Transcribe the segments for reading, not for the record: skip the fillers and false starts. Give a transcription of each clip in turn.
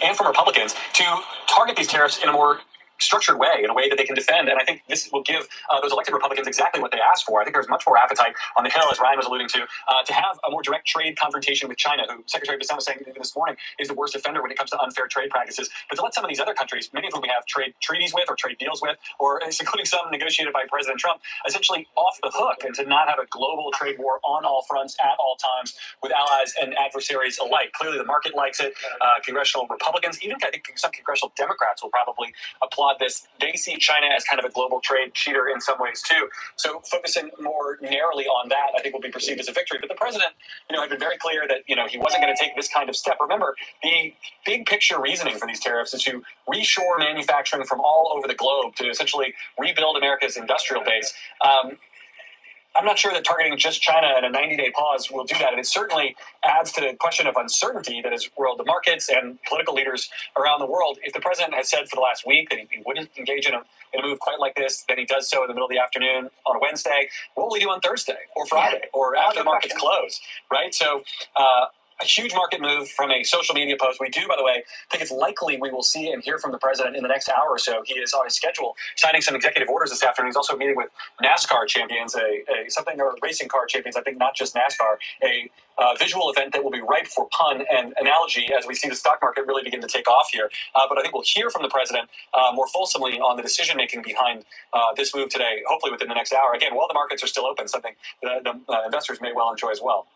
and from Republicans to target these tariffs in a more structured way, in a way that they can defend. And I think this will give those elected Republicans exactly what they asked for. I think there's much more appetite on the Hill, as Ryan was alluding to have a more direct trade confrontation with China, who Secretary Bissell was saying this morning is the worst offender when it comes to unfair trade practices. But to let some of these other countries, many of whom we have trade treaties with or trade deals with, or including some negotiated by President Trump, essentially off the hook, and to not have a global trade war on all fronts at all times with allies and adversaries alike. Clearly, the market likes it. Congressional Republicans, even I think some congressional Democrats will probably applaud this. They see China as kind of a global trade cheater in some ways too. So focusing more narrowly on that, I think, will be perceived as a victory. But the president, had been very clear that he wasn't going to take this kind of step. Remember, the big picture reasoning for these tariffs is to reshore manufacturing from all over the globe to essentially rebuild America's industrial base. I'm not sure that targeting just China and a 90-day pause will do that. And it certainly adds to the question of uncertainty that has roiled the markets and political leaders around the world. If the president has said for the last week that he wouldn't engage in a move quite like this, then he does so in the middle of the afternoon on a Wednesday, what will he do on Thursday or Friday or after the markets close, right? So a huge market move from a social media post. We do, by the way, think it's likely we will see and hear from the president in the next hour or so. He is on his schedule signing some executive orders this afternoon. He's also meeting with NASCAR champions, or racing car champions, I think not just NASCAR, a visual event that will be ripe for pun and analogy as we see the stock market really begin to take off here. But I think we'll hear from the president more fulsomely on the decision-making behind this move today, hopefully within the next hour. Again, while the markets are still open, something the investors may well enjoy as well.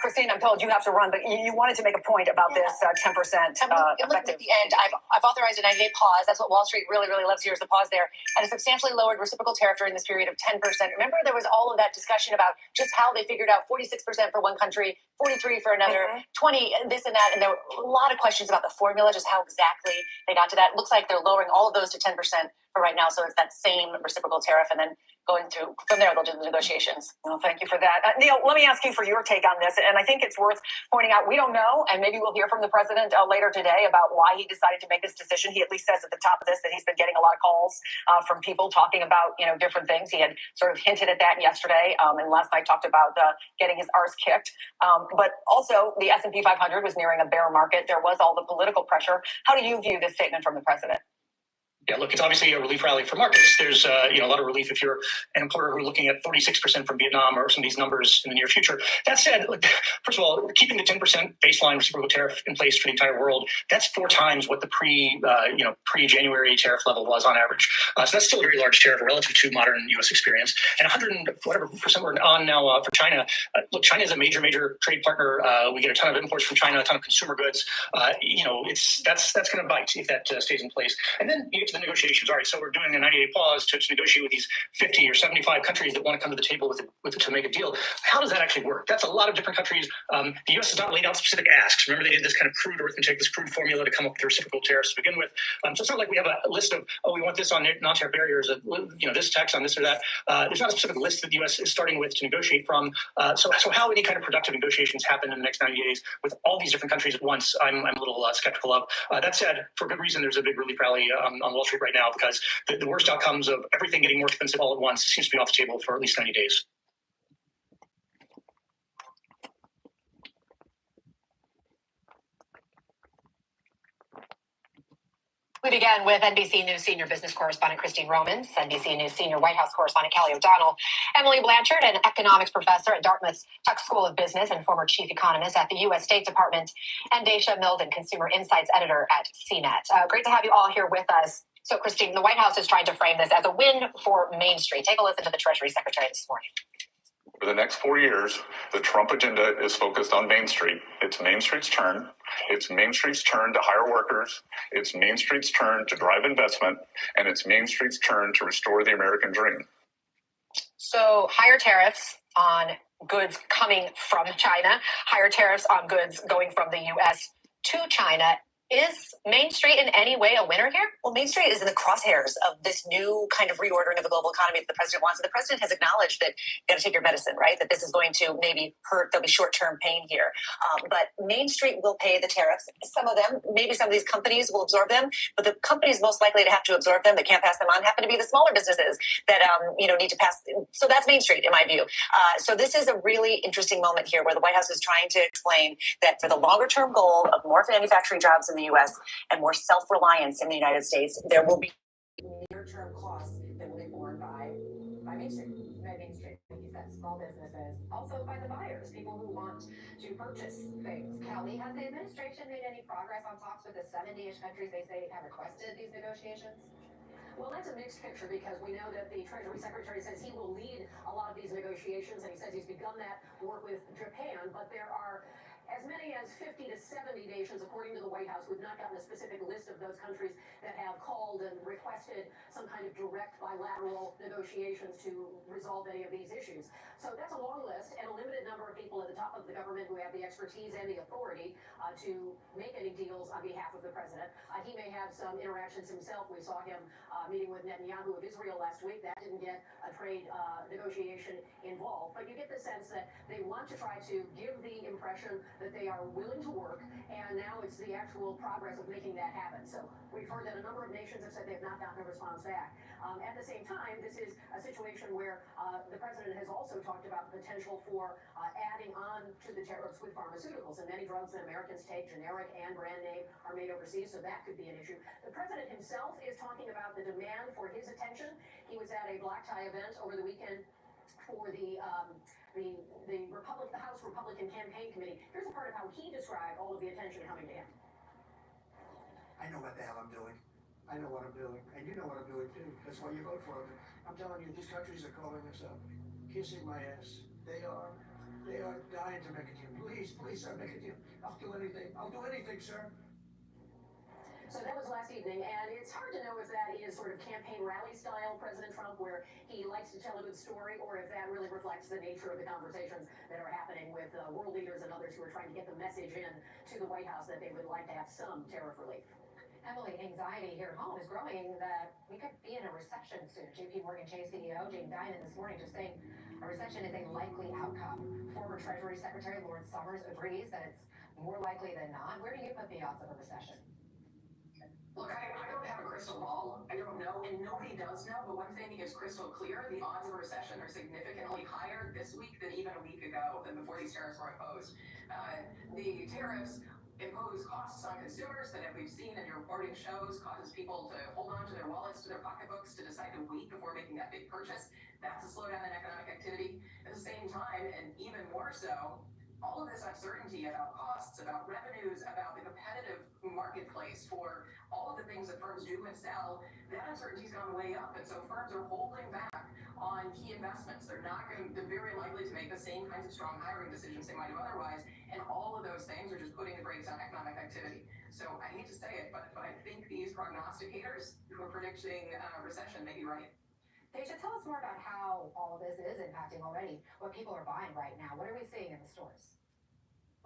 Christine, I'm told you have to run, but you wanted to make a point about this 10% effective. At the end, I've authorized a 90-day pause. That's what Wall Street really, really loves here is the pause there. And a substantially lowered reciprocal tariff during this period of 10%. Remember, there was all of that discussion about just how they figured out 46% for one country, 43 for another, 20 this and that. And there were a lot of questions about the formula, just how exactly they got to that. It looks like they're lowering all of those to 10% for right now. So it's that same reciprocal tariff, and then going through from there, they'll do the negotiations. Well, thank you for that. Neil, let me ask you for your take on this. And I think it's worth pointing out, we don't know, and maybe we'll hear from the president later today about why he decided to make this decision. He at least says at the top of this that he's been getting a lot of calls from people talking about, different things. He had sort of hinted at that yesterday, and last night talked about getting his arse kicked. But also the S&P 500 was nearing a bear market. There was all the political pressure. How do you view this statement from the president? Yeah, look, it's obviously a relief rally for markets. There's a lot of relief if you're an importer who are looking at 46% from Vietnam or some of these numbers in the near future. That said, look, first of all, keeping the 10% baseline reciprocal tariff in place for the entire world, that's 4 times what the pre-January tariff level was on average. So that's still a very large tariff relative to modern U.S. experience. And 100% we're on now for China. Look, China is a major trade partner. We get a ton of imports from China, a ton of consumer goods. That's going to bite if that stays in place. And then you get to the negotiations. All right, so we're doing a 90-day pause to negotiate with these 50 or 75 countries that want to come to the table to make a deal. How does that actually work? That's a lot of different countries. The U.S. has not laid out specific asks. Remember, they did this kind of crude arithmetic, this crude formula to come up with the reciprocal tariffs to begin with. So it's not like we have a list of, we want this on non-tariff barriers, this tax on this or that. There's not a specific list that the U.S. is starting with to negotiate from. So how any kind of productive negotiations happen in the next 90 days with all these different countries at once, I'm a little skeptical of. That said, for good reason, there's a big relief rally on Wall Street right now because the worst outcomes of everything getting more expensive all at once seems to be off the table for at least 90 days. We began with NBC News senior business correspondent Christine Romans, NBC News senior White House correspondent Kelly O'Donnell, Emily Blanchard, an economics professor at Dartmouth's Tuck School of Business and former chief economist at the U.S. State Department, and Daisha Milden, consumer insights editor at CNET. Great to have you all here with us. So, Christine, the White House is trying to frame this as a win for Main Street. Take a listen to the Treasury Secretary this morning. For the next 4 years, the Trump agenda is focused on Main Street. It's Main Street's turn. It's Main Street's turn to hire workers. It's Main Street's turn to drive investment. And it's Main Street's turn to restore the American dream. So higher tariffs on goods coming from China, higher tariffs on goods going from the U.S. to China. Is Main Street in any way a winner here? Well, Main Street is in the crosshairs of this new kind of reordering of the global economy that the president wants. And the president has acknowledged that you got to take your medicine, right? That this is going to maybe hurt. There'll be short-term pain here. But Main Street will pay the tariffs. Some of them, maybe some of these companies will absorb them. But the companies most likely to have to absorb them that can't pass them on happen to be the smaller businesses that need to pass. So that's Main Street, in my view. So this is a really interesting moment here where the White House is trying to explain that for the longer-term goal of more manufacturing jobs in the U.S. and more self-reliance in the United States, there will be near-term costs that will be borne by Main Street. By Main Street, like you said, small businesses, also by the buyers, people who want to purchase things. Kelly, has the administration made any progress on talks with the 70-ish countries they say have requested these negotiations? Well, that's a mixed picture because we know that the Treasury Secretary says he will lead a lot of these negotiations, and he says he's begun that work with Japan, but there are as many as 50 to 70 nations, according to the White House, who have not gotten a specific list of those countries that have called and requested some kind of direct bilateral negotiations to resolve any of these issues. So that's a long list and a limited number of people at the top of the government who have the expertise and the authority to make any deals on behalf of the president. He may have some interactions himself. We saw him meeting with Netanyahu of Israel last week. That didn't get a trade negotiation involved. But you get the sense that they want to try to give the impression that they are willing to work, and now it's the actual progress of making that happen. So we've heard that a number of nations have said they have not gotten a response back. At the same time, this is a situation where the president has also talked about the potential for adding on to the tariffs with pharmaceuticals, and many drugs that Americans take, generic and brand name, are made overseas, so that could be an issue. The president himself is talking about the demand for his attention. He was at a black tie event over the weekend for the House Republican Campaign Committee. Here's a part of how he described all of the attention coming to him. I know what the hell I'm doing. I know what I'm doing, and you know what I'm doing too. That's why you vote for me. I'm telling you, these countries are calling us up, kissing my ass. They are dying to make a deal. Please, sir, make a deal. I'll do anything. I'll do anything, sir. So that was last evening, and it's hard to know if that is sort of campaign rally style President Trump, where he likes to tell a good story, or if that really reflects the nature of the conversations that are happening with world leaders and others who are trying to get the message in to the White House that they would like to have some tariff relief. Emily, anxiety here at home is growing that we could be in a recession soon. JP Morgan Chase CEO Jane Dimon this morning just saying a recession is a likely outcome. Former Treasury Secretary Lawrence Summers agrees that it's more likely than not. Where do you put the odds of a recession? Look, I don't have a crystal ball. I don't know, and nobody does know, but one thing is crystal clear. The odds of a recession are significantly higher this week than even a week ago, than before these tariffs were imposed. The tariffs impose costs on consumers that, as we've seen and your reporting shows, causes people to hold on to their wallets, to their pocketbooks, to decide to wait before making that big purchase. That's a slowdown in economic activity. At the same time, and even more so, all of this uncertainty about costs, about revenues, about the competitive marketplace for all of the things that firms do and sell, that uncertainty's gone way up. And so firms are holding back on key investments. They're very likely to make the same kinds of strong hiring decisions they might have otherwise. And all of those things are just putting the brakes on economic activity. So I hate to say it, but I think these prognosticators who are predicting recession may be right. Deja, tell us more about how all of this is impacting already what people are buying right now. What are we seeing in the stores?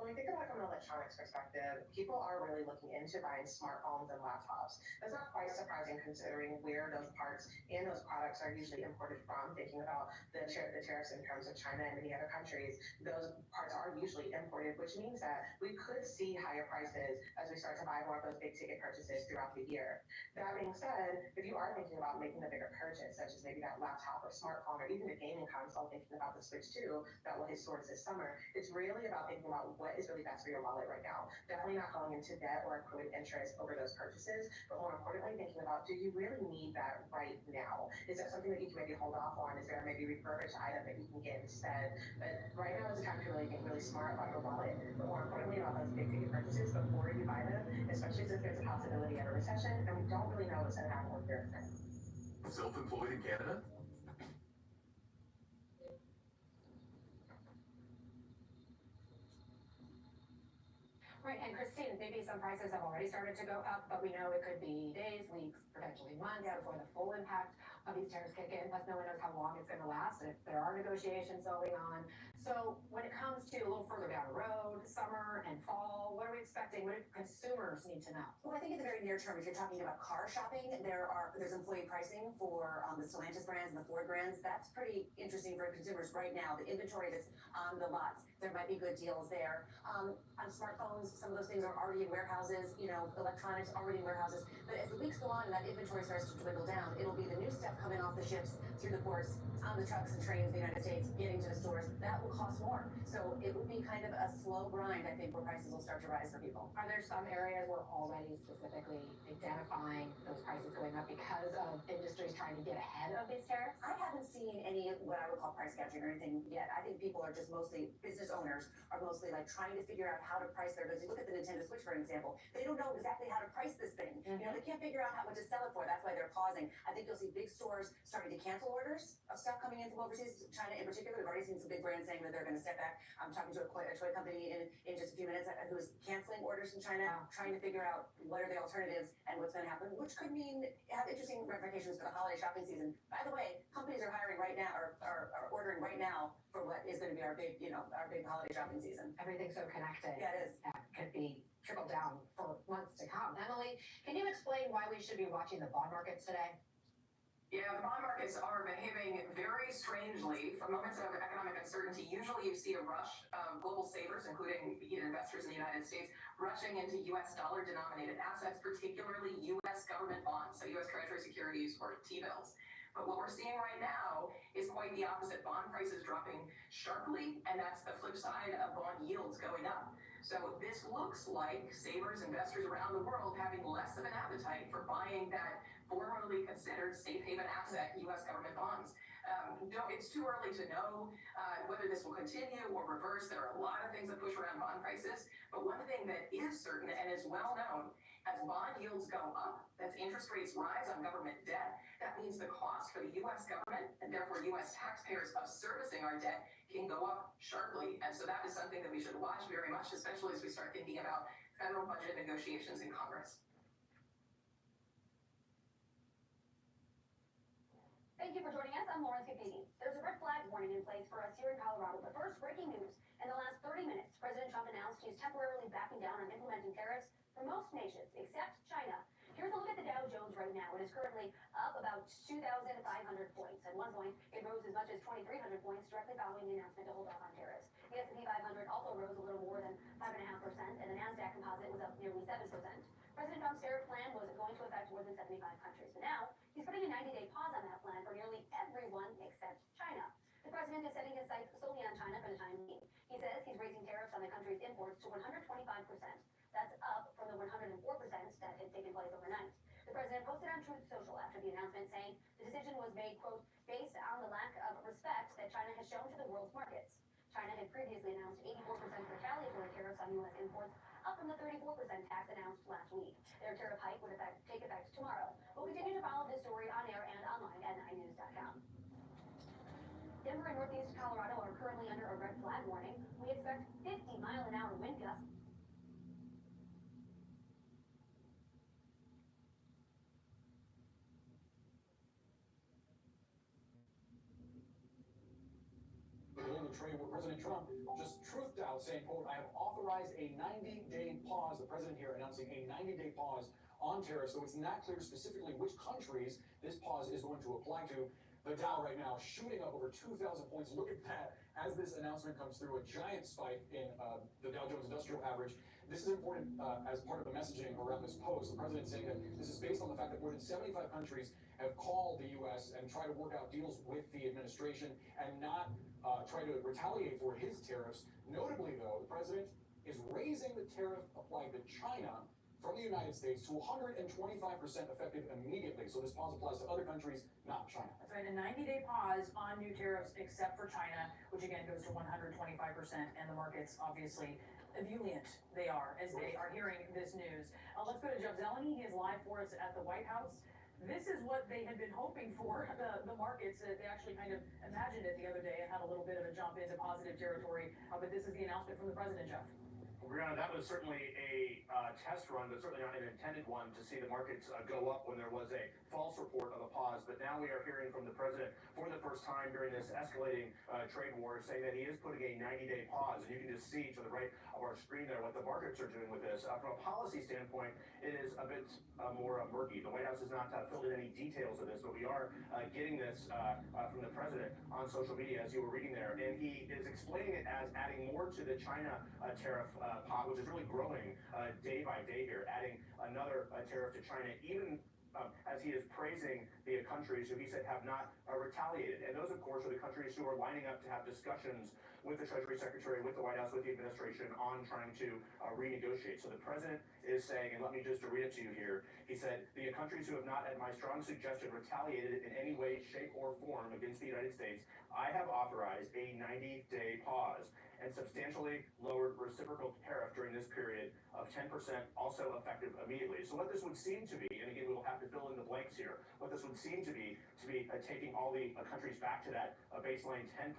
When we think about it from an electronics perspective, people are really looking into buying smartphones and laptops. That's not quite surprising considering where those parts and those products are usually imported from. Thinking about the tariffs in terms of China and many other countries, those parts are usually imported, which means that we could see higher prices as we start to buy more of those big ticket purchases throughout the year. That being said, if you are thinking about making a bigger purchase, such as maybe that laptop or smartphone or even a gaming console, thinking about the Switch 2 that will hit stores this summer, it's really about thinking about what is really best for your wallet right now. Definitely not going into debt or accruing interest over those purchases, but more importantly, thinking about, do you really need that right now? Is that something that you can maybe hold off on? Is there maybe a refurbished item that you can get instead? But right now is the time to really think really smart about your wallet, but more importantly about those big ticket purchases before you buy them, especially since there's a possibility of a recession and we don't really know what's going to happen with your expense. Self-employed in Canada? Right, and Christine, maybe some prices have already started to go up, but we know it could be days, weeks, potentially months before the full impact of these tariffs kick in. Plus, no one knows how long it's going to last and if there are negotiations going on. So when it comes to a little further down the road, summer and fall, what are we expecting? What do consumers need to know? Well, I think in the very near term, if you're talking about car shopping, there's employee pricing for the Stellantis brands and the Ford brands. That's pretty interesting for consumers right now. The inventory that's on the lots, there might be good deals there. On smartphones, some of those things are already in warehouses, electronics already in warehouses. But as the weeks go on and that inventory starts to dwindle down, it'll be the new stuff coming off the ships, through the ports, on the trucks and trains in the United States, getting to the stores. That will cost more. So it will be kind of a slow grind, I think, where prices will start to characterize for people? Are there some areas we're already specifically identifying those prices going up because of industries trying to get ahead of these tariffs? I haven't seen any what I would call price gouging or anything yet. I think people are just mostly business owners are mostly like trying to figure out how to price their goods. You look at the Nintendo Switch, for example. They don't know exactly how to price this thing. You know, they can't figure out how much to sell it for. That's why they're pausing. I think you'll see big stores starting to cancel orders of stuff coming in from overseas. China in particular, we've already seen some big brands saying that they're going to step back. I'm talking to a toy company in just a few minutes who is canceling orders from China, trying to figure out what are the alternatives and what's going to happen, which could mean have interesting ramifications for the holiday shopping season. By the way, companies are hiring right now, or are ordering right now for what is going to be our big, our big holiday shopping season. Everything's so connected. Yeah, it is. That could be trickled down for months to come. Emily, can you explain why we should be watching the bond markets today? Yeah, the bond markets are behaving very strangely. For moments of economic uncertainty, usually you see a rush of global savers, including investors in the United States, rushing into U.S. dollar-denominated assets, particularly U.S. government bonds, so U.S. Treasury securities or T-bills. But what we're seeing right now is quite the opposite. Bond prices dropping sharply, and that's the flip side of bond yields going up. So this looks like savers, investors around the world having less of an appetite for buying that formerly considered safe haven asset, U.S. government bonds. It's too early to know whether this will continue or reverse. There are a lot of things that push around bond prices, but one thing that is certain and is well known, as bond yields go up, as interest rates rise on government debt, that means the cost for the U.S. government and therefore U.S. taxpayers of servicing our debt can go up sharply. And so that is something that we should watch very much, especially as we start thinking about federal budget negotiations in Congress. Thank you for joining us. I'm Lawrence Capini. There's a red flag warning in place for us here in Colorado. But first, breaking news. In the last 30 minutes, President Trump announced he's temporarily backing down on implementing tariffs for most nations, except China. Here's a look at the Dow Jones right now. It is currently up about 2,500 points. At one point, it rose as much as 2,300 points directly following the announcement to hold off on tariffs. The S&P 500 also rose a little more than 5.5%, and the NASDAQ composite was up nearly 7%. President Trump's tariff plan was going to affect more than 75 countries, but now he's putting a 90-day pause on that plan for nearly everyone except China. The president is setting his sights solely on China for the time being. He says he's raising tariffs on the country's imports to 125%. That's up from the 104% that had taken place overnight. The president posted on Truth Social after the announcement saying the decision was made, quote, based on the lack of respect that China has shown to the world's markets. China had previously announced 84% retaliatory tariffs on U.S. imports, up from the 34% tax announced last week. Their tariff hike would take effect tomorrow. We'll continue to follow this story on air and online at 9news.com. Denver and northeast Colorado are currently under a red flag warning. We expect 50-mile-an-hour wind gusts. Global trade, where President Trump just truthed out saying, quote, I have authorized a 90-day pause. The president here announcing a 90-day pause on tariffs, so it's not clear specifically which countries this pause is going to apply to. The Dow right now shooting up over 2,000 points. Look at that as this announcement comes through, a giant spike in the Dow Jones Industrial Average. This is important as part of the messaging around this post. The president saying that this is based on the fact that more than 75 countries have called the U.S. and tried to work out deals with the administration and not try to retaliate for his tariffs. Notably, though, the president is raising the tariff applied to China from the United States to 125% effective immediately. So this pause applies to other countries, not China. That's right, a 90-day pause on new tariffs except for China, which again goes to 125%, and the markets obviously ebullient they are as they are hearing this news. Let's go to Jeff Zeleny. He is live for us at the White House. This is what they had been hoping for, the markets. They actually kind of imagined it the other day and had a little bit of a jump into positive territory. But this is the announcement from the president, Jeff. Brianna, that was certainly a test run, but certainly not an intended one to see the markets go up when there was a false report of a pause. But now we are hearing from the president for the first time during this escalating trade war saying that he is putting a 90-day pause. And you can just see to the right of our screen there what the markets are doing with this. From a policy standpoint, it is a bit more murky. The White House has not filled in any details of this, but we are getting this from the president on social media, as you were reading there. And he is explaining it as adding more to the China tariff pot, which is really growing day by day here, adding another tariff to China, even as he is praising the countries who he said have not retaliated. And those, of course, are the countries who are lining up to have discussions with the Treasury Secretary, with the White House, with the administration on trying to renegotiate. So the president is saying, and let me just read it to you here. He said, the countries who have not, at my strong suggestion, retaliated in any way, shape, or form against the United States, I have authorized a 90-day pause and substantially lowered reciprocal tariff during this period of 10%, also effective immediately. So what this would seem to be, and again, we will have to fill in the blanks here, what this would seem to be taking all the countries back to that baseline 10%,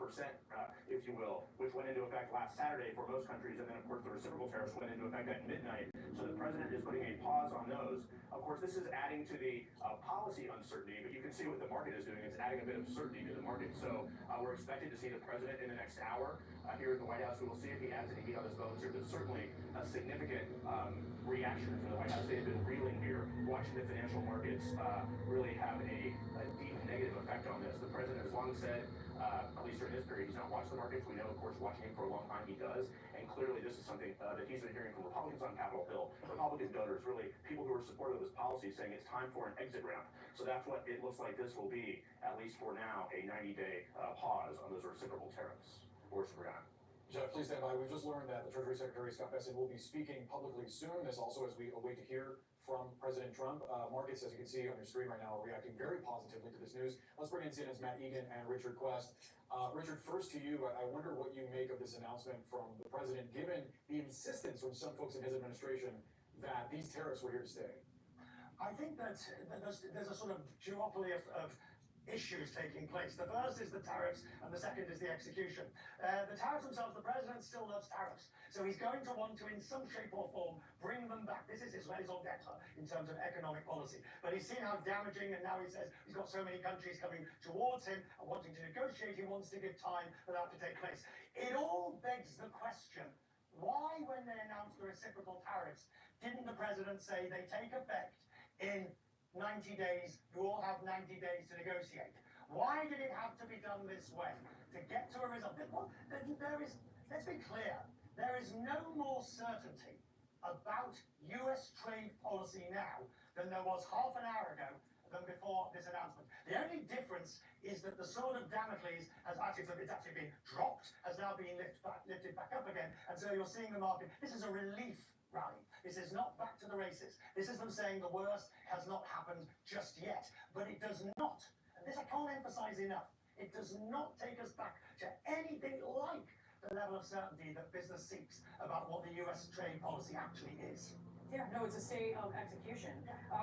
if you will, which went into effect last Saturday for most countries, and then of course the reciprocal tariffs went into effect at midnight. So the president is putting a pause on those. Of course, this is adding to the policy uncertainty, but you can see what the market is doing. It's adding a bit of certainty to the market. So we're expected to see the president in the next hour here at the White House. We will see if he adds any meat on his bones here. There's certainly a significant reaction from the White House. They have been reeling here, watching the financial markets really have a deep negative effect on this. The president has long said, at least during this period, he's not watched the markets. We know, of course, watching him for a long time, he does. And clearly, this is something that he's been hearing from Republicans on Capitol Hill, Republican donors, really people who are supportive of this policy, saying it's time for an exit ramp. So that's what it looks like this will be, at least for now, a 90-day pause on those reciprocal tariffs. Or Sabrina. Jeff, please stand by. We've just learned that the Treasury Secretary, Scott Bessent, will be speaking publicly soon. This also as we await to hear from President Trump. Markets, as you can see on your screen right now, are reacting very positively to this news. Let's bring in CNN's Matt Egan and Richard Quest. Richard, first to you, I wonder what you make of this announcement from the president, given the insistence from some folks in his administration that these tariffs were here to stay. I think that there's a sort of duopoly of issues taking place. The first is the tariffs, and the second is the execution. The tariffs themselves, the president still loves tariffs, so he's going to want to, in some shape or form, bring them back. This is his raison d'etre in terms of economic policy. But he's seen how damaging, and now he says he's got so many countries coming towards him and wanting to negotiate. He wants to give time for that to take place. It all begs the question, why, when they announced the reciprocal tariffs, didn't the president say they take effect in 90 days, you all have 90 days to negotiate? Why did it have to be done this way? To get to a result? Well, let's be clear, there is no more certainty about US trade policy now than there was half an hour ago than before this announcement. The only difference is that the sword of Damocles has actually been dropped, has now been lifted back up again, and so you're seeing the market. This is a relief rally. This is not back to the races. This is them saying the worst has not happened just yet. But it does not, and this I can't emphasize enough, it does not take us back to anything like the level of certainty that business seeks about what the US trade policy actually is. Yeah, no, it's a state of execution.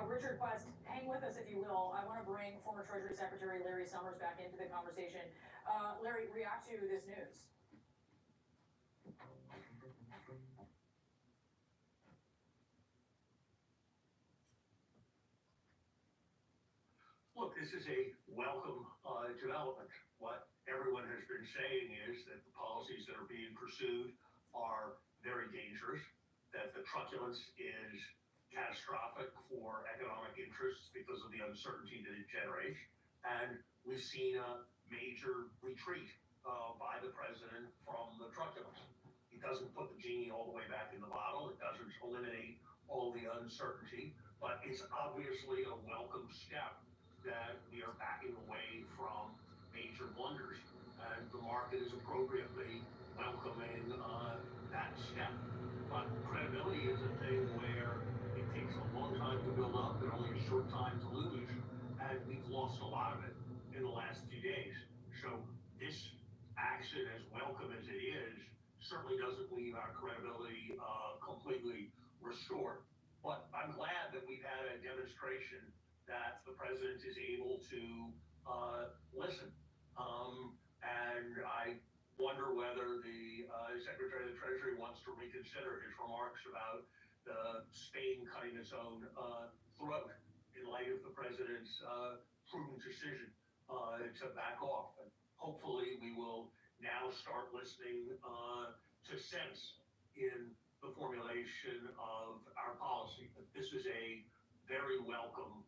Richard Quest, hang with us if you will. I want to bring former Treasury Secretary Larry Summers back into the conversation. Larry, react to this news. Look, this is a welcome development. What everyone has been saying is that the policies that are being pursued are very dangerous, that the truculence is catastrophic for economic interests because of the uncertainty that it generates. And we've seen a major retreat by the president from the truculence. It doesn't put the genie all the way back in the bottle. It doesn't eliminate all the uncertainty, but it's obviously a welcome step that we are backing away from major blunders, and the market is appropriately welcoming that step. But credibility is a thing where it takes a long time to build up and only a short time to lose, and we've lost a lot of it in the last few days. So this action, as welcome as it is, certainly doesn't leave our credibility completely restored. But I'm glad that we've had a demonstration that the president is able to listen. And I wonder whether the Secretary of the Treasury wants to reconsider his remarks about the Spain cutting its own throat in light of the president's prudent decision to back off. And hopefully we will now start listening to sense in the formulation of our policy. But this is a very welcome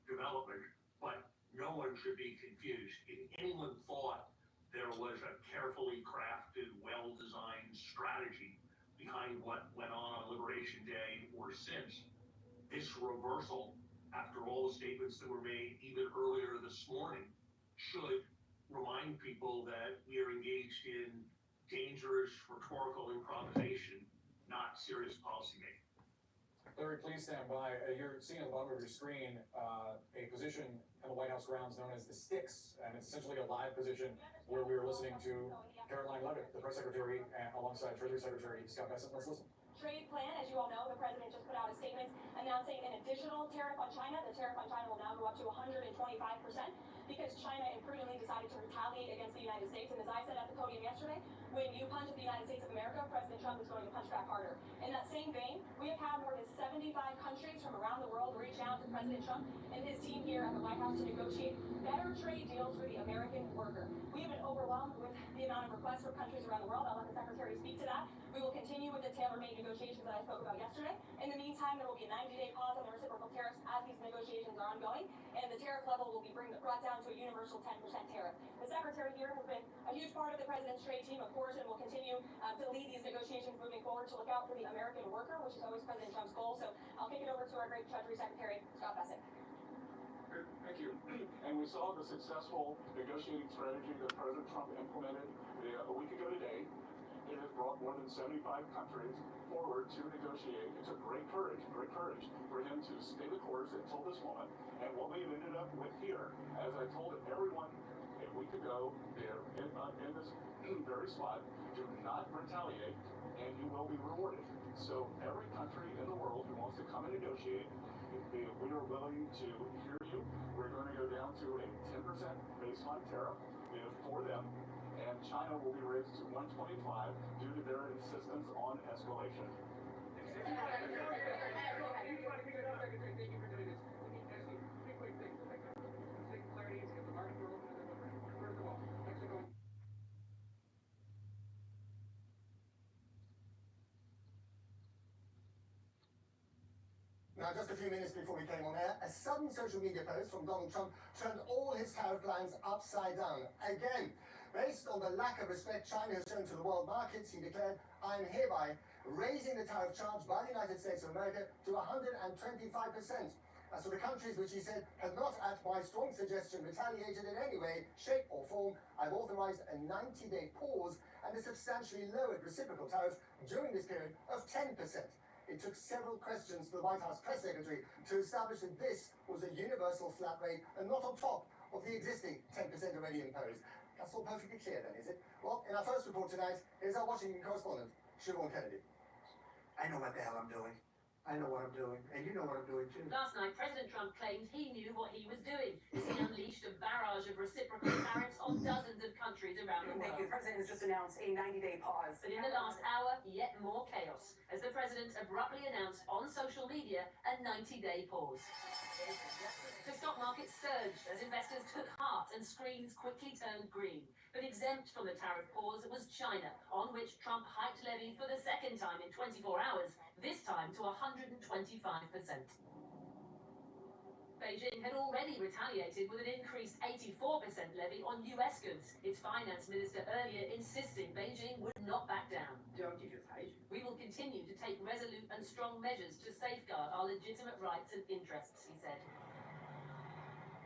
development, but no one should be confused. If anyone thought there was a carefully crafted, well-designed strategy behind what went on Liberation Day or since, this reversal, after all the statements that were made even earlier this morning, should remind people that we are engaged in dangerous rhetorical improvisation, not serious policymaking. Larry, please stand by. You're seeing at the bottom of your screen a position in the White House grounds known as the Sticks, and it's essentially a live position where we are listening to Caroline Leavitt, the press secretary, alongside Treasury Secretary Scott Bessent. Let's listen. Trade plan, as you all know, the president just put out a statement announcing an additional tariff on China. The tariff on China will now go up to 125% because China imprudently decided to retaliate against the United States. And as I said at the podium yesterday, when you punch at the United States of America, President Trump is going to punch back harder. In that same vein, we have had more than 75 countries from around the world reach out to President Trump and his team here at the White House to negotiate better trade deals for the American worker. We have been overwhelmed with the amount of requests from countries around the world. I'll let the Secretary speak to that. We will continue with the tailor-made negotiations that I spoke about yesterday. In the meantime, there will be a 90-day pause on the reciprocal tariffs as these negotiations are ongoing, and the tariff level will be brought down to a universal 10% tariff. The Secretary here has been a huge part of the President's trade team, of course, and will continue to lead these negotiations moving forward to look out for the American worker, which is always President Trump's goal. So I'll kick it over to our great Treasury Secretary, Scott Bessent. Thank you. And we saw the successful negotiating strategy that President Trump implemented a week ago today. It has brought more than 75 countries forward to negotiate. It took great courage for him to stay the course until this moment. And what we've ended up with here, as I told everyone a week ago in this very spot, do not retaliate and you will be rewarded. So every country in the world who wants to come and negotiate, we are willing to hear you. We're going to go down to a 10% baseline tariff for them. And China will be raised to 125 due to their insistence on escalation. Now, just a few minutes before we came on air, a sudden social media post from Donald Trump turned all his tariff plans upside down. Again, based on the lack of respect China has shown to the world markets, he declared, "I am hereby raising the tariff charge by the United States of America to 125%. As for the countries which he said had not, at my strong suggestion, retaliated in any way, shape or form, I've authorized a 90-day pause and a substantially lowered reciprocal tariff during this period of 10%. It took several questions to the White House press secretary to establish that this was a universal flat rate and not on top of the existing 10% already imposed. That's all perfectly clear then, is it? Well, in our first report tonight, here's our Washington correspondent, Siobhan Kennedy. I know what the hell I'm doing. I know what I'm doing, and you know what I'm doing too. Last night, President Trump claimed he knew what he was doing as he unleashed a barrage of reciprocal tariffs on dozens of countries around the world. Thank you. The president has just announced a 90-day pause. But in the last hour, yet more chaos, as the president abruptly announced on social media a 90-day pause. The stock market surged as investors took heart and screens quickly turned green. But exempt from the tariff pause was China, on which Trump hiked levies for the second time in 24 hours, this time to 125%. Beijing had already retaliated with an increased 84% levy on US goods, its finance minister earlier insisting Beijing would not back down. We will continue to take resolute and strong measures to safeguard our legitimate rights and interests, he said.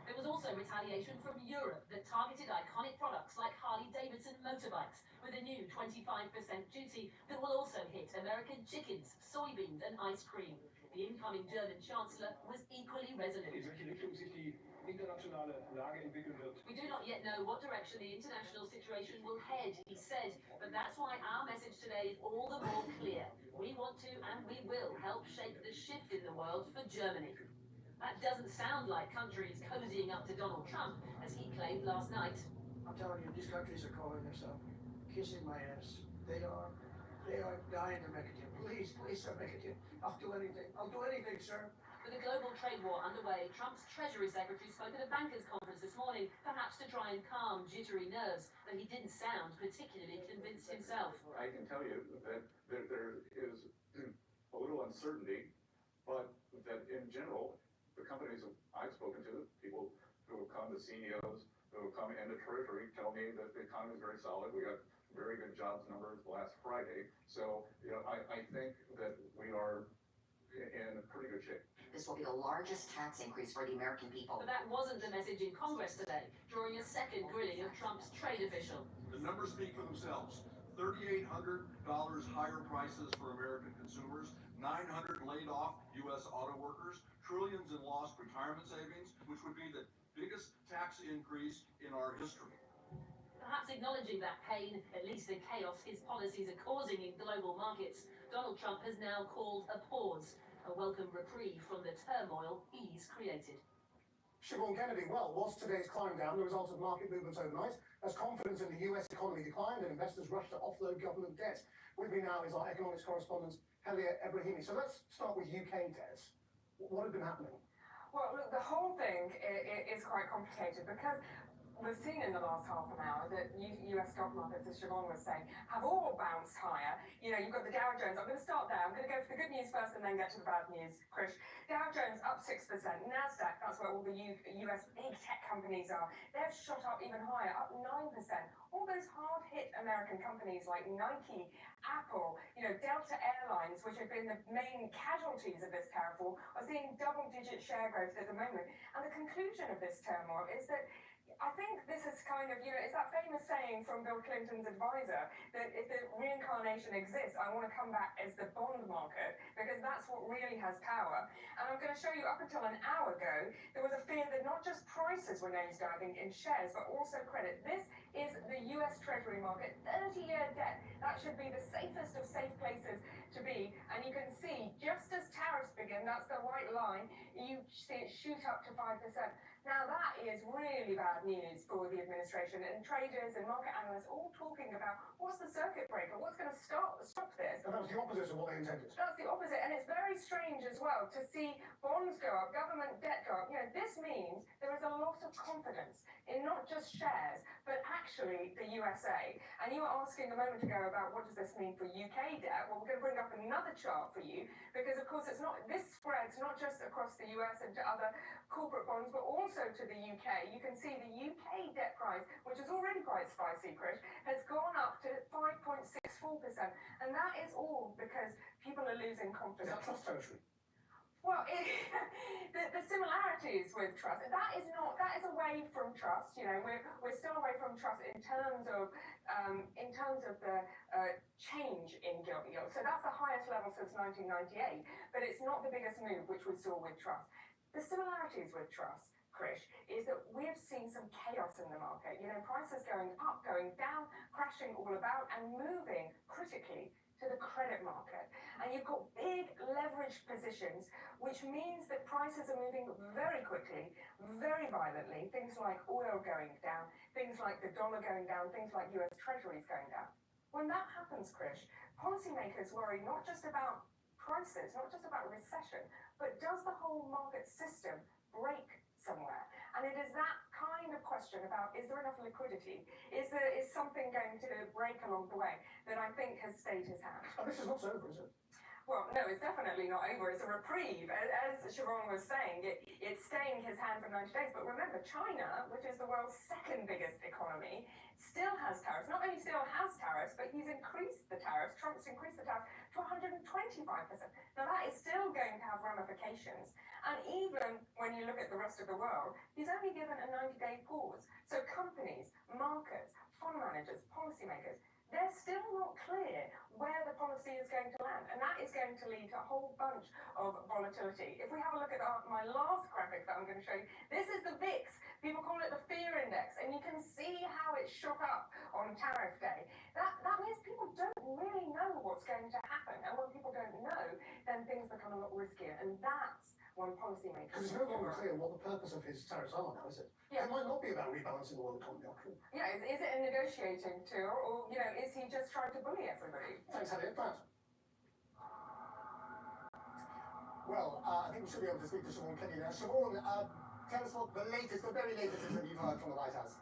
There was also retaliation from Europe that targeted iconic products like Harley-Davidson motorbikes with a new 25% duty that will also hit American chickens, soybeans and ice cream. The incoming German chancellor was equally resolute. We do not yet know what direction the international situation will head, he said, but that's why our message today is all the more clear. We want to and we will help shape the shift in the world for Germany. That doesn't sound like countries cozying up to Donald Trump, as he claimed last night. I'm telling you, these countries are calling themselves kissing my ass. They are dying to make it in. Please, sir, make it in. I'll do anything. I'll do anything, sir. With the global trade war underway, Trump's Treasury Secretary spoke at a bankers' conference this morning, perhaps to try and calm jittery nerves, though he didn't sound particularly convinced himself. I can tell you that there is a little uncertainty, but that in general, the companies I've spoken to, people who have come, the CEOs who have come into Treasury, tell me that the economy is very solid. We got very good jobs numbers last Friday. So, I think that we are in pretty good shape. This will be the largest tax increase for the American people. But that wasn't the message in Congress today, during a second grilling of Trump's trade official. The numbers speak for themselves. $3,800 higher prices for American consumers, 900 laid off U.S. auto workers, trillions in lost retirement savings, which would be the biggest tax increase in our history. Perhaps acknowledging that pain, at least the chaos his policies are causing in global markets, Donald Trump has now called a pause, a welcome reprieve from the turmoil he's created. Siobhan Kennedy, well, was today's climb down the result of market movements overnight as confidence in the US economy declined and investors rushed to offload government debt? With me now is our economics correspondent, Helia Ebrahimi. So let's start with UK debts. What had been happening? Well, look, the whole thing is quite complicated because we've seen in the last half an hour that US stock markets, as Siobhan was saying, have all bounced higher. You know, you've got the Dow Jones. I'm going to start there. I'm going to go for the good news first and then get to the bad news, Krish. Dow Jones up 6%. NASDAQ, that's where all the US big tech companies are. They've shot up even higher, up 9%. All those hard-hit American companies like Nike, Apple, you know, Delta Airlines, which have been the main casualties of this tariff war, are seeing double-digit share growth at the moment. And the conclusion of this turmoil is that I think this is kind of, you know, it's that famous saying from Bill Clinton's advisor that if the reincarnation exists, I want to come back as the bond market because that's what really has power. And I'm going to show you up until an hour ago, there was a fear that not just prices were nosediving in shares, but also credit. This is the US Treasury market, 30-year debt. That should be the safest of safe places to be. And you can see, just as tariffs begin, that's the white line, you see it shoot up to 5%. Now that is really bad news for the administration and traders and market analysts all talking about what's the circuit breaker, what's going to stop this. And that was the opposite of what they intended. That's the opposite, and it's very strange as well to see bonds go up, government debt go up. You know, this means there is a loss of confidence in not just shares, but actually the USA. And you were asking a moment ago about what does this mean for UK debt. Well, we're going to bring up another chart for you because, of course, it's not this spreads not just across the US and to other corporate bonds, but also to the UK. You can see the UK debt price, which is already quite spicy, Krish, has gone up to 5.64%. And that is all because people are losing confidence. Is that trust territory? Well, the similarities with trust, that is away from trust. You know, we're still away from trust in terms of the change in gilt yield. So that's the highest level since 1998, but it's not the biggest move which we saw with trust. The similarities with trust, Krish, is that we have seen some chaos in the market. You know, prices going up, going down, crashing all about, and moving critically to the credit market. And you've got big leveraged positions, which means that prices are moving very quickly, very violently. Things like oil going down, things like the dollar going down, things like US Treasuries going down. When that happens, Krish, policymakers worry not just about prices, not just about recession, but does the whole market system break somewhere? And it is that kind of question about, is there enough liquidity? Is something going to break along the way that I think has stayed his hand? Oh, this is not over, is it? Well, no, it's definitely not over. It's a reprieve. As Siobhan was saying, it's staying his hand for 90 days. But remember, China, which is the world's second biggest economy, still has tariffs. Not only still has tariffs, but he's increased the tariffs. Trump's increased the tariffs to 125%. Now, that is still going to have ramifications. And even when you look at the rest of the world, he's only given a 90-day pause. So companies, markets, fund managers, policymakers, they're still not clear where the policy is going to land. And that is going to lead to a whole bunch of volatility. If we have a look at my last graphic that I'm going to show you, this is the VIX. People call it the fear index. And you can see how it shot up on tariff day. That means people don't really know what's going to happen. And when people don't know, then things become a lot riskier. And that's when policymakers... Because it's no longer clear what the purpose of his tariffs are now, is it? Yeah. It might not be about rebalancing the world economy, actually. Yeah, is it a negotiating tool, or, you know, is he just trying to bully everybody? Thanks, Elliot. Pat? Well, I think we should be able to speak to Siobhan Kennedy now. Siobhan, tell us what the very latest is that you've heard from the White House.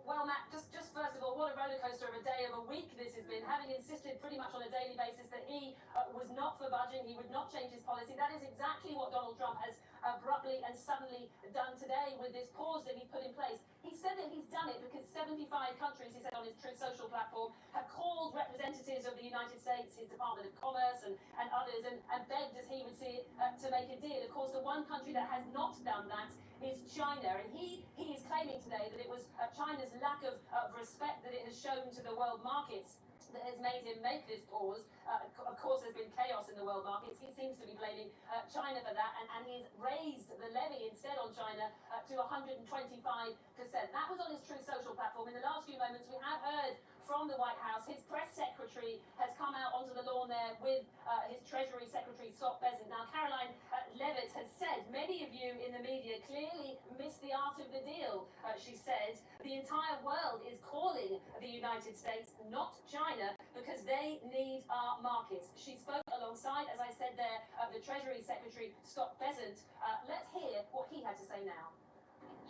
Well, Matt, just first of all, what a rollercoaster of a day, of a week this has been, having insisted pretty much on a daily basis that he was not for budging, he would not change his policy. That is exactly what Donald Trump has abruptly and suddenly done today with this pause that he put in place. He said that he's done it because 75 countries, he said on his Truth Social platform, have called representatives of the United States, his Department of Commerce and others, and begged, as he would see it, to make a deal. Of course, the one country that has not done that is China, and he is claiming today that it was China's lack of respect that it has shown to the world markets that has made him make this pause. Of course, there's been chaos in the world markets. He seems to be blaming China for that, and he's raised the levy instead on China to 125%. That was on his Truth Social platform. In the last few moments, we have heard from the White House. His press secretary has come out onto the lawn there with his Treasury Secretary, Scott Bessent. Now, Caroline Levitt has said, many of you in the media clearly missed the art of the deal. She said, the entire world is calling the United States, not China, because they need our markets. She spoke alongside, as I said there, the Treasury Secretary, Scott Bessent. Let's hear what he had to say now.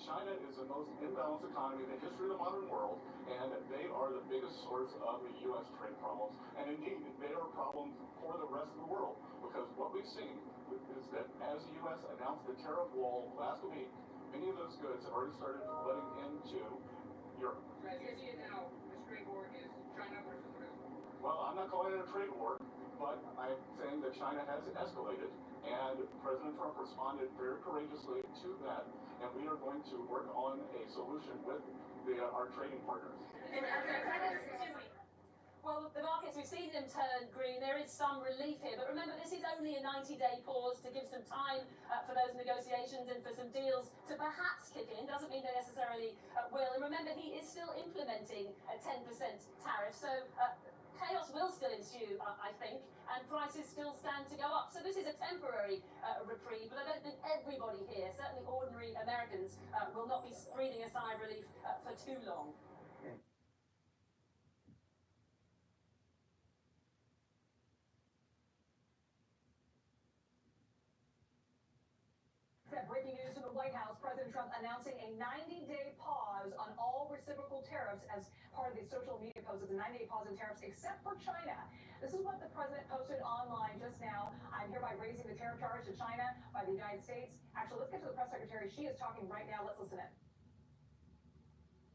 China is the most imbalanced economy in the history of the modern world, and they are the biggest source of the U.S. trade problems. And indeed, they are a problem for the rest of the world, because what we've seen is that as the U.S. announced the tariff wall last week, many of those goods have already started flooding into Europe. As you see it now, this trade war is China versus the rest of the world. Well, I'm not calling it a trade war, but I'm saying that China has escalated, and President Trump responded very courageously to that, and we are going to work on a solution with our trading partners. Well, the markets, we've seen them turn green. There is some relief here. But remember, this is only a 90-day pause to give some time for those negotiations and for some deals to perhaps kick in. Doesn't mean they necessarily will. And remember, he is still implementing a 10% tariff. So chaos will still ensue, I think, and prices still stand to go up. So this is a temporary reprieve, but I don't think everybody here, certainly ordinary Americans, will not be breathing a sigh of relief for too long. Breaking news from the White House, President Trump announcing a 90-day pause on all reciprocal tariffs as part of the social media post. It's a 90-day pause on tariffs except for China. This is what the president posted online just now. I'm hereby raising the tariff charge to China by the United States. Actually, let's get to the press secretary. She is talking right now. Let's listen in.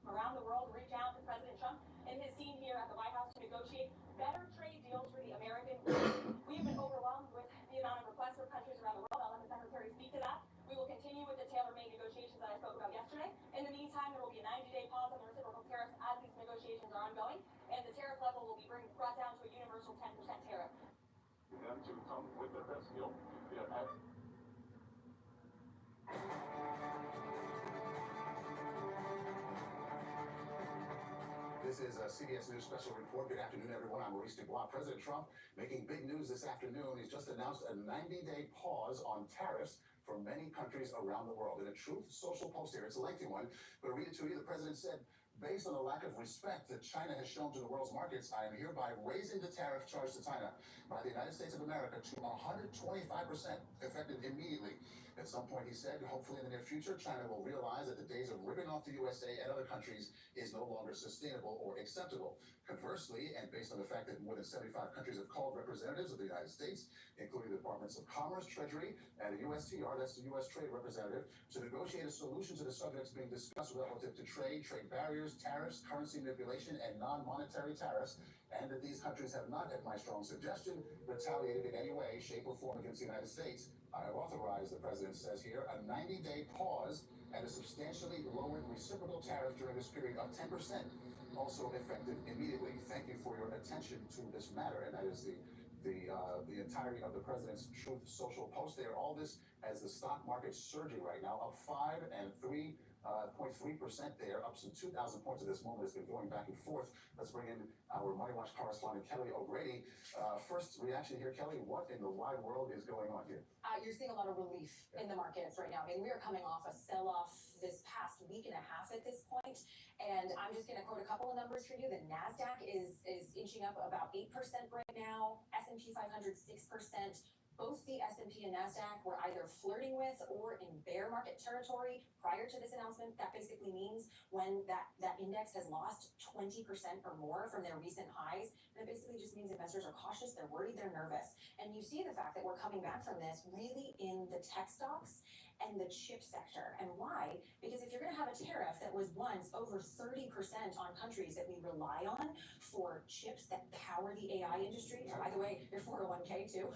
Around the world, reach out to President Trump and his team here at the White House to negotiate better trade deals for the American people. We have been overwhelmed with the amount of requests from countries around the world. I'll let the secretary speak to that. We will continue with the tailor-made negotiations that I spoke about yesterday. In the meantime, there will be a 90-day pause on the reciprocal tariffs as these negotiations are ongoing, and the tariff level will be brought down to a universal 10% tariff. Them to come with their best deal. This is a CBS News special report. Good afternoon, everyone. I'm Maurice Dubois. President Trump making big news this afternoon. He's just announced a 90-day pause on tariffs for many countries around the world. In a Truth Social post here, it's a lengthy one, but I'll read it to you. The president said, based on the lack of respect that China has shown to the world's markets, I am hereby raising the tariff charge to China by the United States of America to 125%, effective immediately. At some point, he said, hopefully in the near future, China will realize that the days of ripping off the USA and other countries is no longer sustainable or acceptable. Conversely, and based on the fact that more than 75 countries have called representatives of the United States, including the Departments of Commerce, Treasury, and the USTR, that's the U.S. Trade Representative, to negotiate a solution to the subjects being discussed relative to trade barriers, tariffs, currency manipulation, and non-monetary tariffs, and that these countries have not, at my strong suggestion, retaliated in any way, shape, or form against the United States. I have authorized, the president says here, a 90-day pause and a substantially lowered reciprocal tariff during this period of 10%, also effective immediately. Thank you for your attention to this matter, and that is the entirety of the president's Truth Social post there. All this as the stock market surging right now, up 5 and 3.3% there, up some 2,000 points at this moment. It's been going back and forth. Let's bring in our Money Watch correspondent, Kelly O'Grady. First reaction here, Kelly, what in the wide world is going on here? You're seeing a lot of relief in the markets right now. I mean, we are coming off a sell-off this past week and a half at this point, and I'm just going to quote a couple of numbers for you. The NASDAQ is inching up about 8% right now, S&P 500 6%, both the S&P and NASDAQ were either flirting with or in bear market territory prior to this announcement. That basically means when that index has lost 20% or more from their recent highs. And it basically just means investors are cautious, they're worried, they're nervous. And you see the fact that we're coming back from this really in the tech stocks and the chip sector. And why? Because if you're going to have a tariff that was once over 30% on countries that we rely on for chips that power the AI industry, by the way, your 401k too,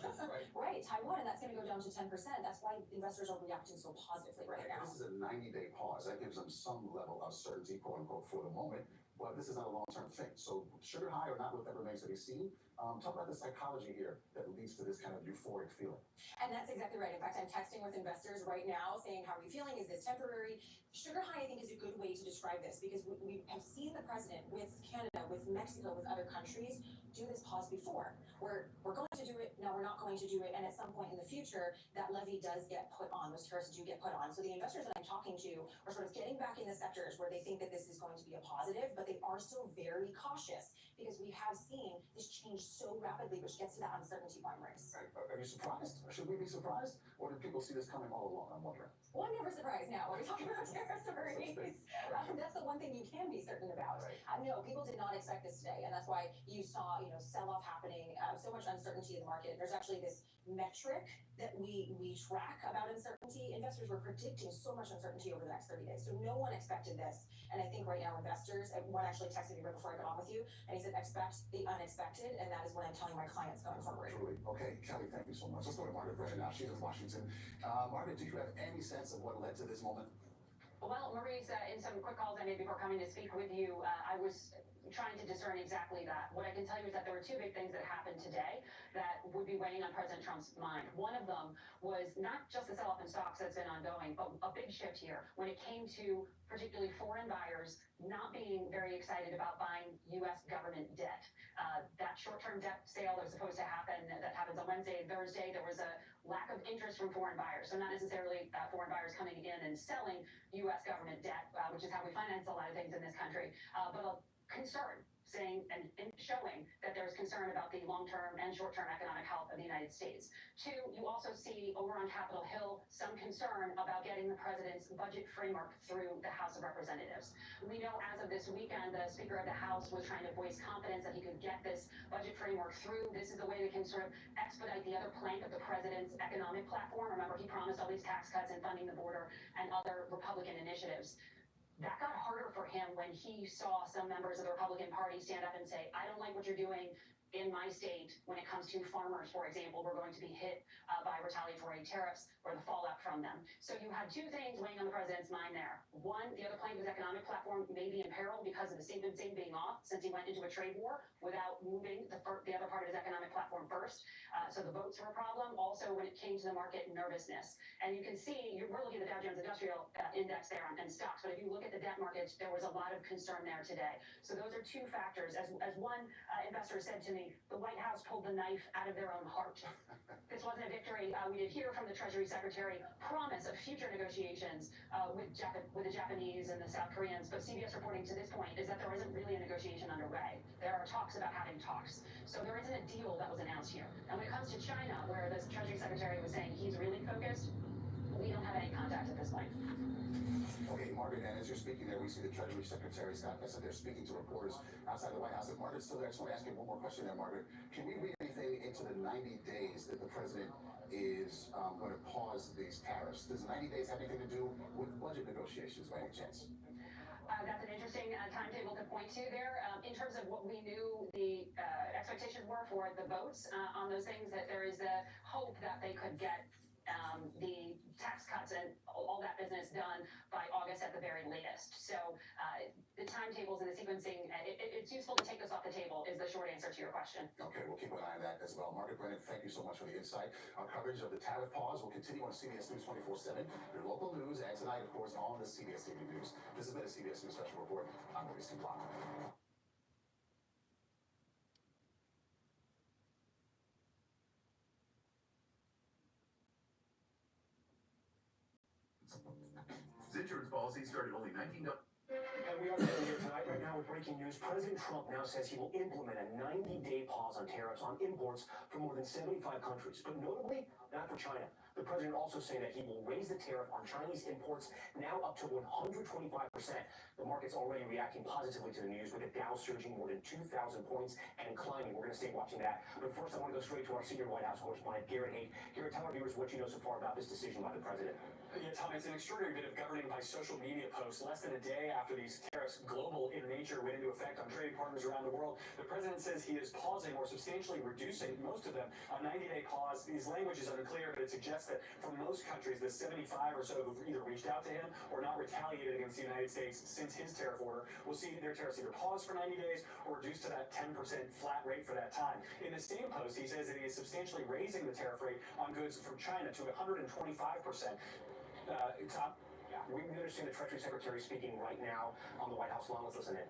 right, Taiwan, and that's going to go down to 10%. That's why investors are reacting so positively right now. This is a 90-day pause. That gives them some level of certainty, quote unquote, for the moment. But this is not a long-term thing. So sugar high or not, that remains to be seen. Talk about the psychology here that leads to this kind of euphoric feeling. And that's exactly right. In fact, I'm texting with investors right now saying, how are you feeling? Is this temporary? Sugar high, I think, is a good way to describe this because we have seen the president with Canada, with Mexico, with other countries do this pause before. We're going to do it, now we're not going to do it, and at some point in the future, that levy does get put on, those tariffs do get put on. So the investors that I'm talking to are sort of getting back in the sectors where they think that this is going to be a positive, but they are still very cautious because we have seen this change so rapidly, which gets to that uncertainty point, Maurice. Are you surprised? Should we be surprised? Or did people see this coming all along? I'm wondering. Well, I'm never surprised now when we're talking about tariffs, Maurice. That's the one thing you can be certain about. No, people did not expect this today, and that's why you saw, sell-off happening, so much uncertainty in the market. There's actually this metric that we track about uncertainty. Investors were predicting so much uncertainty over the next 30 days, so no one expected this. And I think right now investors, one actually texted me right before I got on with you, and he said, expect the unexpected, and that is what I'm telling my clients going forward. Truly. Okay, Kelly, thank you so much. Let's go to Margaret Brennan now. She's in Washington. Margaret, do you have any sense of what led to this moment? Well, Maurice, in some quick calls I made before coming to speak with you, I was trying to discern exactly that. What I can tell you is that there were two big things that happened today that would be weighing on President Trump's mind. One of them was not just the sell-off in stocks that's been ongoing, but a big shift here when it came to particularly foreign buyers not being very excited about buying U.S. government debt. That short-term debt sale that was supposed to happen, that happens on Wednesday and Thursday, there was a lack of interest from foreign buyers. So not necessarily foreign buyers coming in and selling U.S. government debt, which is how we finance a lot of things in this country, but a concern saying and showing that there's concern about the long-term and short-term economic health of the United States. Two, you also see over on Capitol Hill some concern about getting the president's budget framework through the House of Representatives. We know as of this weekend, the Speaker of the House was trying to voice confidence that he could get this budget framework through. This is the way they can sort of expedite the other plank of the president's economic platform. Remember, he promised all these tax cuts and funding the border and other Republican initiatives. That got harder for him when he saw some members of the Republican Party stand up and say, I don't like what you're doing in my state when it comes to farmers, for example. We're going to be hit by retaliatory tariffs or the fallout from them. So you had two things weighing on the president's mind there. One, the other plank of his economic platform may be in peril because of the savings being off since he went into a trade war without moving the other part of his economic platform first. So the votes were a problem. Also, when it came to the market nervousness. And you can see, we're looking at the Dow Jones Industrial Index there and stocks, but if you look at the debt markets, there was a lot of concern there today. So those are two factors. As one investor said to me, the White House pulled the knife out of their own heart. This wasn't a victory. We did hear from the Treasury Secretary promise of future negotiations with the Japanese and the South Koreans, but CBS reporting to this point is that there isn't really a negotiation underway. There are talks about having talks. So there isn't a deal that was announced here. And when it comes to China, where the Treasury Secretary was saying he's really focused, we don't have any contact at this point. Okay, Margaret, and as you're speaking there, we see the Treasury Secretary, Scott Bessent, there speaking to reporters outside the White House. If Margaret's still there, I just want to ask you one more question there, Margaret. Can we read anything into the 90 days that the president is going to pause these tariffs? Does 90 days have anything to do with budget negotiations by any chance? That's an interesting timetable to point to there. In terms of what we knew the expectations were for the votes on those things, that there is a hope that they could get the tax cuts and all that business done by August at the very latest. So the timetables and the sequencing, it's useful to take this off the table is the short answer to your question. Okay, we'll keep an eye on that as well. Margaret Brennan, thank you so much for the insight. Our coverage of the tariff pause will continue on CBS News 24/7, your local news, and tonight, of course, on the CBS TV News. This has been a CBS News Special Report. I'm Maurice Blanc. Insurance policy started only $19. And we are here tonight right now. now with breaking news. President Trump now says he will implement a 90-day pause on tariffs on imports from more than 75 countries, but notably not for China. The president also saying that he will raise the tariff on Chinese imports now up to 125%. The market's already reacting positively to the news, with the Dow surging more than 2,000 points and climbing. We're going to stay watching that. But first, I want to go straight to our senior White House correspondent, Garrett Haake. Garrett, tell our viewers what you know so far about this decision by the president. Yeah, Tom, it's an extraordinary bit of governing by social media posts. Less than a day after these tariffs, global in nature, went into effect on trading partners around the world, the president says he is pausing or substantially reducing most of them. A 90-day pause. His language is unclear, but it suggests that for most countries, the 75 or so who've either reached out to him or not retaliated against the United States since his tariff order will see their tariffs either paused for 90 days or reduced to that 10% flat rate for that time. In the same post, he says that he is substantially raising the tariff rate on goods from China to 125%. Tom? Yeah, we understand the Treasury Secretary speaking right now on the White House lawn. Let's listen in.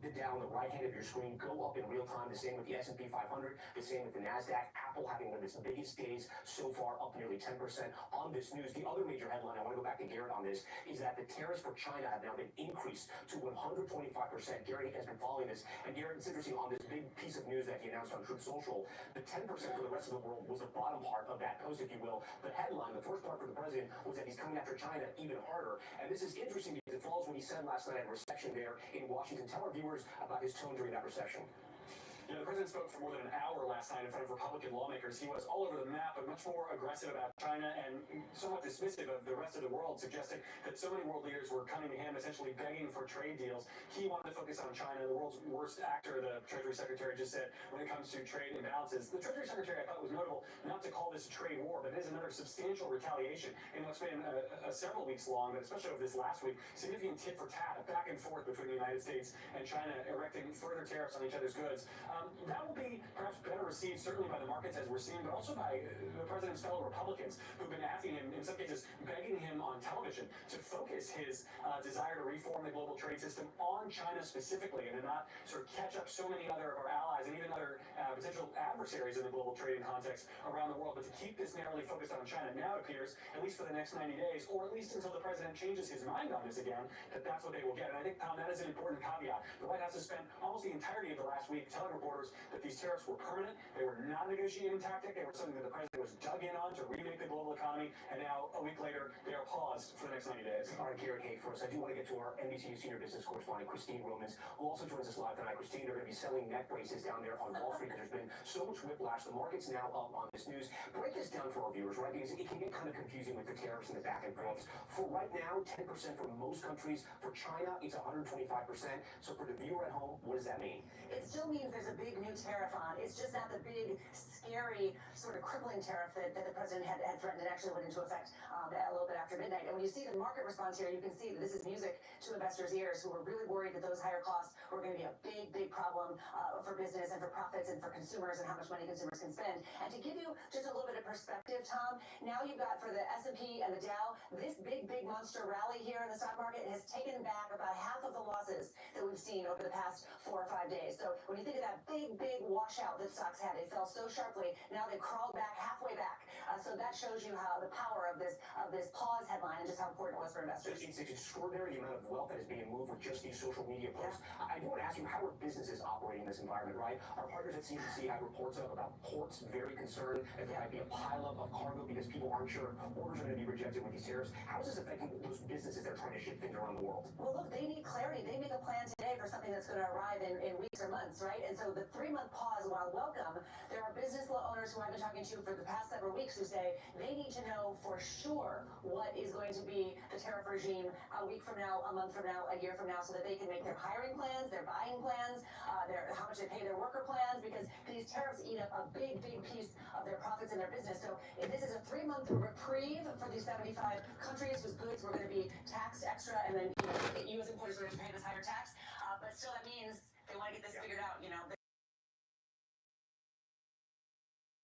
The Dow on the right hand of your screen go up in real time. The same with the S&P 500. The same with the NASDAQ. Apple having one of its biggest days so far, up nearly 10% on this news. The other major headline, I want to go back to Garrett on this, is that the tariffs for China have now been increased to 125%. Garrett has been following this. And Garrett, it's interesting, on this big piece of news that he announced on Truth Social, the 10% for the rest of the world was the bottom part of that post, if you will. The headline, the first part for the president, was that he's coming after China even harder. And this is interesting because it follows what he said last night at a reception there in Washington. Tell our viewers about his tone during that reception. Yeah, the president spoke for more than an hour last night in front of Republican lawmakers. He was all over the map, but much more aggressive about China and somewhat dismissive of the rest of the world, suggesting that so many world leaders were coming to him, essentially begging for trade deals. He wanted to focus on China, the world's worst actor, the Treasury Secretary just said, when it comes to trade imbalances. The Treasury Secretary, I thought, was notable not to call this a trade war, but it is another substantial retaliation in what's been a several weeks long, but especially over this last week, significant tit for tat, a back and forth between the United States and China, erecting further tariffs on each other's goods. That will be perhaps better received, certainly by the markets as we're seeing, but also by the president's fellow Republicans who've been asking him, in some cases begging him on television, to focus his desire to reform the global trade system on China specifically and to not sort of catch up so many other of our allies and even other potential adversaries in the global trading context around the world, but to keep this narrowly focused on China. Now it appears, at least for the next 90 days, or at least until the president changes his mind on this again, that that's what they will get. And I think, Tom, that is an important caveat. The White House has spent almost the entirety of the last week telling reporters that these tariffs were permanent, they were not a negotiating tactic, they were something that the president was dug in on to remake the global economy, and now, a week later, they are paused for the next 90 days. All right, Garrett Haake, first, I do want to get to our NBC News senior business correspondent, Christine Romans, who also joins us live tonight. Christine, they're going to be selling neck braces down there on Wall Street because there's been so much whiplash. The market's now up on this news. Break this down for our viewers, right? Because it can get kind of confusing with the tariffs and the back and forths. For right now, 10% for most countries. For China, it's 125%. So for the viewer at home, what does that mean? It still means there's a big new tariff on. It's just not the big, scary, sort of crippling tariff that the president had threatened and actually went into effect a little bit after midnight. And when you see the market response here, you can see that this is music to investors' ears who were really worried that those higher costs were going to be a big, big problem for business and for profits and for consumers and how much money consumers can spend. And to give you just a little bit of perspective, Tom, now you've got for the S&P and the Dow, this big, big monster rally here in the stock market has taken back about half of the losses that we've seen over the past 4 or 5 days. So when you think of that big, big washout that stocks had, they fell so sharply. Now they've crawled back halfway back. So that shows you how the power of this pause headline and just how important it was for investors. It's extraordinary the amount of wealth that is being moved with just these social media posts. Yeah. I do want to ask you, how are businesses operating in this environment, right? Our partners at CNBC have reports up about ports very concerned that there might be a pileup of cargo because people aren't sure if orders are going to be rejected with these tariffs. How is this affecting those businesses that are trying to ship things around the world? Well, look, they need clarity. They make a plan today for something that's going to arrive in weeks or months, right? And so the 3-month pause, while welcome, there are business owners who I've been talking to for the past several weeks who say they need to know for sure what is going to be the tariff regime a week from now, a month from now, a year from now, so that they can make their hiring plans, their buying plans, how much they pay their worker plans, because these tariffs eat up a big, big piece of their profits in their business. So if this is a 3-month reprieve for these 75 countries whose goods were going to be taxed extra, and then U.S. importers are going to pay this higher tax, but still that means they want to get this figured out.